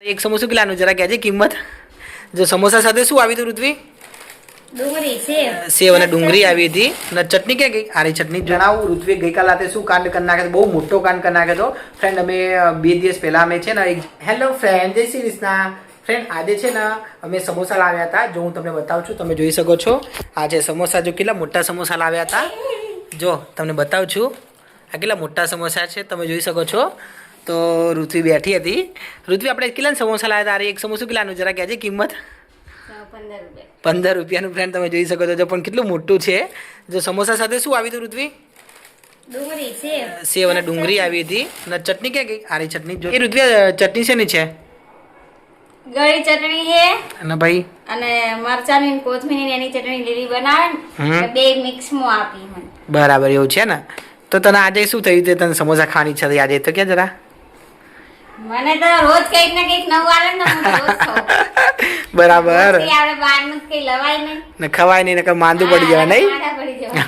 એક સમોસું કેટલાનું જરા કહેજે કિંમત. જો સમોસા સાથે શું આવ્યું હતું ઋત્વી? ડુંગળી સેવ અને ડુંગળી આવી હતી અને ચટણી ક્યાં ગઈ? આરી ચટણી જણાવું. ઋત્વી ગઈકાલ રાતે શું કાંડ કરી નાખ્યો, બહુ મોટો કાંડ કરી નાખ્યો હતો ફ્રેન્ડ. અમે 2 દિવસ પહેલા અમે છે ને હેલો ફ્રેન્ડ, જય શ્રી કૃષ્ણ ફ્રેન્ડ. આજે છે ને અમે સમોસા લાવ્યા હતા, જો હું તમને બતાવું છું, તમે જોઈ શકો છો. આ છે સમોસા, જો કેટલા મોટા સમોસા લાવ્યા હતા, જો તમને બતાવું છું. આ કેટલા મોટા સમોસા છે, તમે જોઈ શકો છો. તો ઋત્વી બેઠી હતી. ઋત્વી આપણે કેટલા સમોસા લાવ્યા હતા? એક સમોસું કેટલાનું જરા કહેજે કિંમત? 15 રૂપિયાનું ફ્રેન્ડ, તમે જોઈ શકો છો. જો પણ કેટલું મોટું છે. જો સમોસા સાથે શું આવ્યું હતું ઋત્વી? ડુંગળી સેવ અને ડુંગળી આવી હતી અને ચટણી ક્યાં ગઈ? આરી ચટણી. જો એ ઋત્વી ચટણી શેની છે? ગળી ચટણી છે અને ભાઈ અને મરચાની કોથમીરની એની ચટણી લીલી બનાવે ને બે મિક્સ માં આપી મને. બરાબર, એવું છે ને. તો તને આજે શું થયું તે તને સમોસા ખાવાની ઈચ્છા થઈ આજે? તો ક્યાં જરા મને તો રોજ કઈક ને કઈક નવું આવે ને હું રોજ ખાઉં. બરાબર. આપણે બહારનું કઈ લવાય નહીં ને ખવાય નહીં, નકર માંદું પડી જવાય નહીં. માથા પડી જવાય.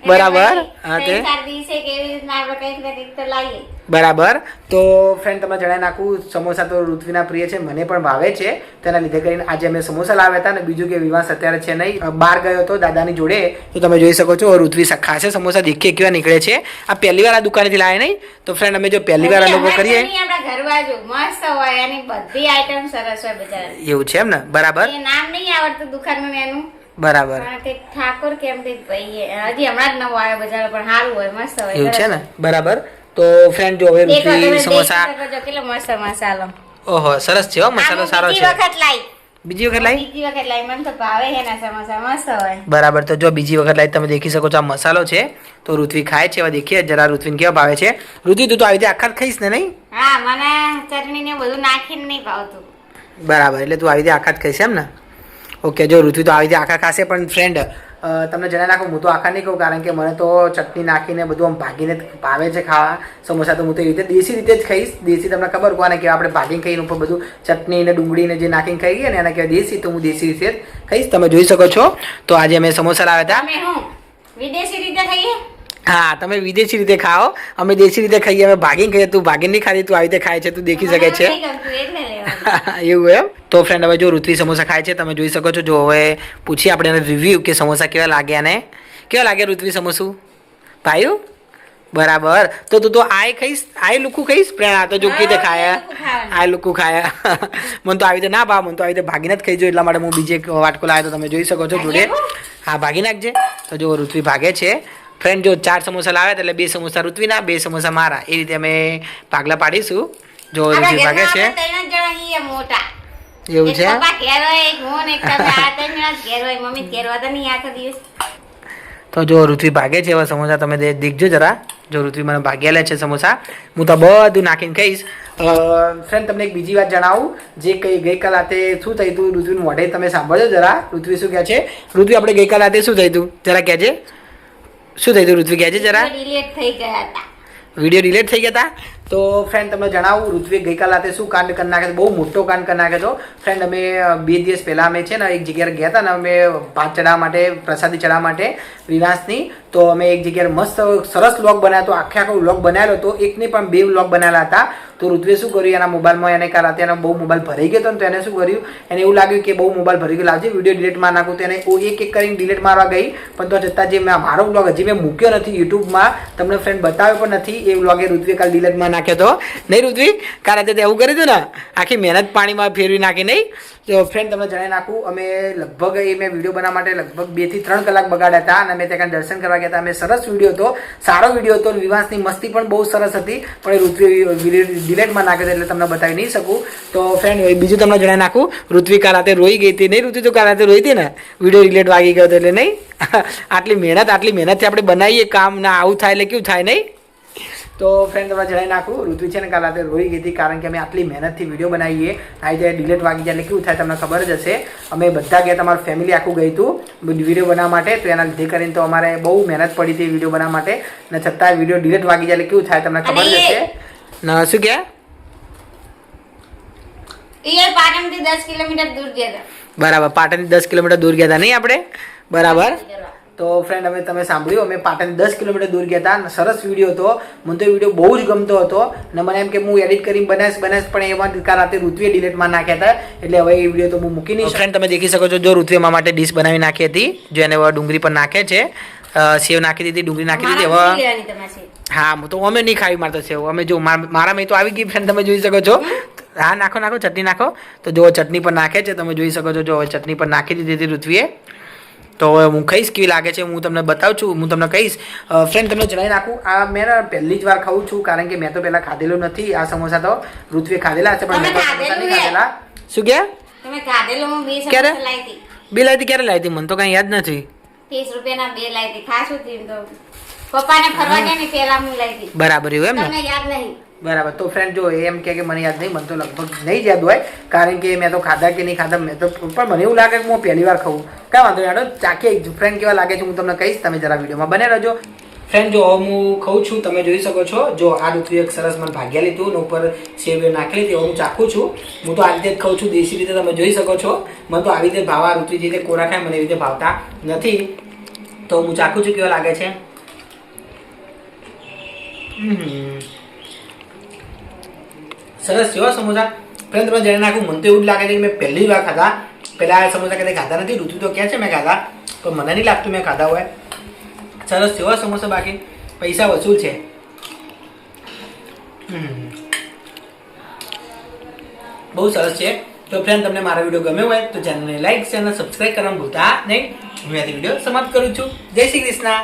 બરાબર. હા તે દિવસે કેવી રીતના આપણે કઈક ને કઈક તો લાવીએ. બરાબર. તો ફ્રેન્ડ તમને જણાવી નાખું, સમોસા તો ઋત્વીના પ્રિય છે, મને પણ ભાવે છે. તેના લીધે કરીને આજે અમે સમોસા લાવ્યા હતા. અને બીજું કે વિવાસ અત્યારે છે નહીં, બહાર ગયો હતો દાદાની જોડે. તો તમે જોઈ શકો છો ઋત્વી ખાશે સમોસા, દેખીએ કેવા નીકળે છે. આ પહેલી વાર આ દુકાનેથી લાવ્યા નહીં. તો ફ્રેન્ડ અમે જો પહેલી વાર અનુભવ કરીએ, આપણા ઘર બાજુ મસ્ત હોય, એની બધી આઈટમ સરસ હોય બજાર. એવું છે એમ ને? બરાબર. એ નામ નહીં આવડતું દુકાનનું એનું. બરાબર. ઠાકોર કેમ તે ભાઈ હજી હમણાં જ નવો આવ્યો બજાર, પણ સારું હોય, મસ્ત હોય. એવું છે ને? બરાબર. તો ફ્રેન્ડ જો હવે ઋત્વી સમોસા, કેટલો મસ્ત મસાલો. ઓહો સરસ છે હો, મસાલો સારો છે. બીજી વખત લાવી. બીજી વખત લાવી? બીજી વખત લાવી, મને તો ભાવે છે ના સમોસા, મસ્ત હોય. બરાબર. તો જો બીજી વખત લાવી, તમે દેખી શકો છો આ મસાલો છે. તો ઋત્વી ખાય છે, હવે દેખીએ જરા ઋત્વીને કેવા ભાવે છે. ઋત્વી તું તો આવી રીતે આખા જ ખાઈશ ને નહીં? હા, મને ચટણી ને બધું નાખીને નહીં ભાવતું. બરાબર, એટલે તું આવી રીતે આખા જ ખાઈશ એમ ને? ઓકે. જો ઋત્વી તો આવી રીતે આખા ખાશે, પણ ફ્રેન્ડ તમને જણાવી નાખું, હું તો આખા નહીં કહું, કારણ કે મને તો ચટણી નાખીને બધું આમ ભાગીને ભાવે છે ખાવા સમોસા. તો હું તો એ રીતે દેશી રીતે જ ખાઈશ. દેશી તમને ખબર કોને કે આપણે ભાગીને ખાઈને ઉપર બધું ચટણી ને ડુંગળીને જે નાખીને ખાઈએ ને એને કહેવાય દેશી. તો હું દેશી રીતે જ ખાઈશ, તમે જોઈ શકો છો. તો આજે અમે સમોસા લાવ્યા હતા. અમે હું વિદેશી રીતે ખાઈએ? હા, તમે વિદેશી રીતે ખાઓ, અમે દેશી રીતે ખાઈએ. અમે ભાગીને ખાઈએ, તું ભાગીને નહીં ખાતી, તું આવી રીતે ખાય છે, તું દેખી શકે છે. એવું એમ? તો ફ્રેન્ડ હવે જો ઋત્વી સમોસા ખાય છે, તમે જોઈ શકો છો. જો હવે પૂછીએ આપણે એને રિવ્યુ કે સમોસા કેવા લાગ્યા ને કેવા લાગે ઋત્વી સમોસું ભાઈ? બરાબર. તો તું તો આય ખાઈશ, આય લુકું ખાઈશ પ્રેરણા? તો જો કીધે ખાયા આય લુકું ખાયા. મને તો આવી રીતે ના ભાવ, મને તો આવી રીતે ભાગીને જ ખાઈ જો. એટલા માટે હું બીજે એક વાટકો લાવ્યો, તો તમે જોઈ શકો છો જોડે. હા, ભાગી નાખજે. તો જો ઋત્વી ભાગે છે ફ્રેન્ડ. જો 4 સમોસા લાવ્યા એટલે 2 સમોસા ઋત્વીના, 2 સમોસા મારા, એ રીતે અમે ભાગલા પાડીશું. જો ઋત્વી ભાગે છે. એવું છે? તો જો ઋત્વી ભાગે છે એવા સમોસા તમે દેખજો જરા. જો ઋત્વી મને ભાગ્યા છે સમોસા, હું તો બધું નાખીને ખાઈશ. ફ્રેન્ડ તમને એક બીજી વાત જણાવું, જે ગઈકાલ રાતે શું થયું હતું ઋત્વીનું મોઢે તમે સાંભળજો જરા. ઋત્વી શું કહે છે? ઋત્વી આપણે ગઈકાલ રાતે શું થયું હતું જરા કહેજે. શું થયું હતું ઋત્વી કહેજે જરા. વિડીયો ડિલીટ થઈ ગયા હતા. તો ફ્રેન્ડ તમને જણાવું, ઋત્વી ગઈકાલ રાતે શું કાંડ કરી નાખ્યો, બહુ મોટો કાંડ કરી નાખ્યો હતો ફ્રેન્ડ. અમે 2 દિવસ પહેલાં અમે છે ને એક જગ્યાએ ગયા હતા ને, અમે ભાત ચડાવવા માટે, પ્રસાદી ચડાવવા માટે વિનાશની. તો અમે એક જગ્યાએ મસ્ત સરસ વ્લોગ બનાવ્યો હતો, આખો વ્લોગ બનાવેલો હતો. એક નહીં પણ 2 વ્લોગ બનાવેલા હતા. તો ઋત્વીએ શું કર્યું, એના મોબાઈલમાં એને કાલ રાતે એનો બહુ મોબાઈલ ભરાઈ ગયો હતો ને, તો એને શું કર્યું, એને એવું લાગ્યું કે બહુ મોબાઈલ ભરી ગયો, લાવજે વિડીયો ડિલીટ મારી નાખું. તો એને એક એક કરીને ડિલીટ મારવા ગઈ, પણ તો છતાં જે મારો વ્લોગ હજી મેં મૂક્યો નથી યુટ્યુબમાં, તમને ફ્રેન્ડ બતાવ્યો પણ નથી. એ વ્લોગે ઋત્વીએ કાલ ડિલીટ માં નાખ્યો હતો. નહીં ઋત્વી? કાલ રાતે એવું કર્યું હતું ને, આખી મહેનત પાણીમાં ફેરવી નાખી નહીં? તો ફ્રેન્ડ તમને જણાવી નાખું, અમે લગભગ એ મેં વિડીયો બનાવવા માટે લગભગ 2 થી 3 કલાક બગાડ્યા હતા. અને અમે ત્યાં દર્શન કરવા ગયા હતા. અમે સરસ વિડીયો હતો, સારો વિડીયો હતો. વિવાસની મસ્તી પણ બહુ સરસ હતી, પણ એ ઋત્વી ડિલેટમાં નાખ્યો એટલે તમને બતાવી નહીં શકું. તો ફ્રેન્ડ બીજું તમને જણાવી નાખું, ઋત્વી કાલ રાતે રોઈ ગઈ હતી. નહીં ઋત્વી? તો કાલ રાતે રોઈ હતી ને, વિડીયો ડિલેટ વાગી ગયો હતો એટલે. નહીં? આટલી મહેનતથી આપણે બનાવીએ કામ ના, આવું થાય એટલે કેવું થાય નહીં? તો ફ્રેન્ડ તમને જણાવી નાખું, ઋત્વી છે ને કાલ રાતે રોઈ ગઈ હતી, કારણ કે અમે આટલી મહેનતથી વિડીયો બનાવીએ, આવી જાય ડિલેટ વાગી જાય એટલે કેવું થાય તમને ખબર જ હશે. અમે બધા ગયા, તમારું ફેમિલી આખું ગયું હતું વિડીયો બનાવવા માટે. તો એના લીધે કરીને તો અમારે બહુ મહેનત પડી હતી વિડીયો બનાવવા માટે, અને છતાં વિડીયો ડિલેટ વાગી જાય એટલે કેવું થાય તમને ખબર જ હશે. ના શું કે? પાટણથી 10 કિલોમીટર દૂર ગયા હતા. બરાબર, પાટણથી 10 કિલોમીટર દૂર ગયા હતા નહીં આપણે? બરાબર. તો ફ્રેન્ડ અમે તમે સાંભળ્યું અમે પાટણ 10 કિલોમીટર દૂર ગયા હતા. સરસ વિડીયો હતો. મને તો એ વિડીયો બહુ જ ગમતો હતો અને મને એમ કે હું એડિટ કરીને બનાવીશ પણ એમાં રાતે ઋતુએ ડિલીટમાં નાખ્યા હતા એટલે હવે એ વિડીયો તો હું મૂકી નહીં. ફ્રેન્ડ તમે દેખી શકો છો જો ઋતુએ મારા માટે ડીશ બનાવી નાખી હતી જો એને હવે ડુંગળી પર નાખે છે. સેવ નાખી દીધી, ડુંગળી નાખી દીધી. હવે હા તો અમે નહીં ખાવી મારતો સેવ. અમે જો મારા મેં તો આવી ગઈ ફ્રેન્ડ તમે જોઈ શકો છો. હા નાખો ચટણી નાખો. તો જો ચટણી પર નાખે છે તમે જોઈ શકો છો. જો હવે ચટણી પર નાખી દીધી હતી ઋત્વીએ. તો હવે હું ખાઈશ કેવી લાગે છે હું તમને બતાવું છું. હું તમને કહીશ. ફ્રેન્ડ તમને જણાવી નાખું આ મેં પહેલી જ વાર ખાઉં છું કારણ કે મેં તો પહેલાં ખાધેલું નથી આ સમોસા. તો ઋત્વીએ ખાધેલા હશે પણ મેં તો સમોસા નહીં ખાધેલા. શું કે ક્યારે બે લાવી ક્યારે લાવી હતી મને તો કઈ યાદ નથી. 30 રૂપિયાના 2 લાવી હતી ખાસ હતી તો પપ્પાને ફરવા ગયા ને પેલા હું લાવી હતી. બરાબર એવું એમ ને? તમને યાદ નહીં? બરાબર. તો ફ્રેન્ડ જો એમ કે મને યાદ નહીં, મને તો લગભગ નહીં યાદ હોય કારણ કે મેં તો ખાધા કે નહીં ખાધા મેં તો પણ મને એવું લાગે કે હું પહેલી વાર ખાઉં. કાંઈ વાંધો નહીં. ચાખીએ ફ્રેન્ડ કેવા લાગે છે હું તમને કહીશ. તમે જરા વિડીયોમાં બને રહેજો. ફ્રેન્ડ જો હું ખાઉં છું તમે જોઈ શકો છો. જો આ ઋતુ એક સરસ મને ભાગ્યા લીધું ને ઉપર સેવ નાખી લીધી. હું ચાખું છું. હું તો આવી રીતે જ ખાઉં છું દેશી રીતે તમે જોઈ શકો છો. મને તો આવી રીતે ભાવા ઋતુ જે રીતે કોરા ખાય મને એવી રીતે ભાવતા નથી. તો હું ચાખું છું કેવા લાગે છે. સરસ છે સમોસા. ફ્રેન્ડ તમે જાણી નાખું મને તો એવું જ લાગે છે કે મેં પહેલી વાર ખાધા. પહેલાં સમોસા કદી ખાધા નથી. ઋતુ તો કહે છે મેં ખાધા પણ મને નહીં લાગતું મેં ખાધા હોય. સરસ છે સમોસા. બાકી પૈસા વસૂલ છે. બહુ સરસ છે. તો ફ્રેન્ડ તમને મારો વિડીયો ગમ્યો હોય તો ચેનલને લાઈક ચેનલ સબસ્ક્રાઈબ કરવાનું ભૂલતા નહીં. હું અહીંયાથી વિડીયો સમાપ્ત કરું છું. જય શ્રી કૃષ્ણ.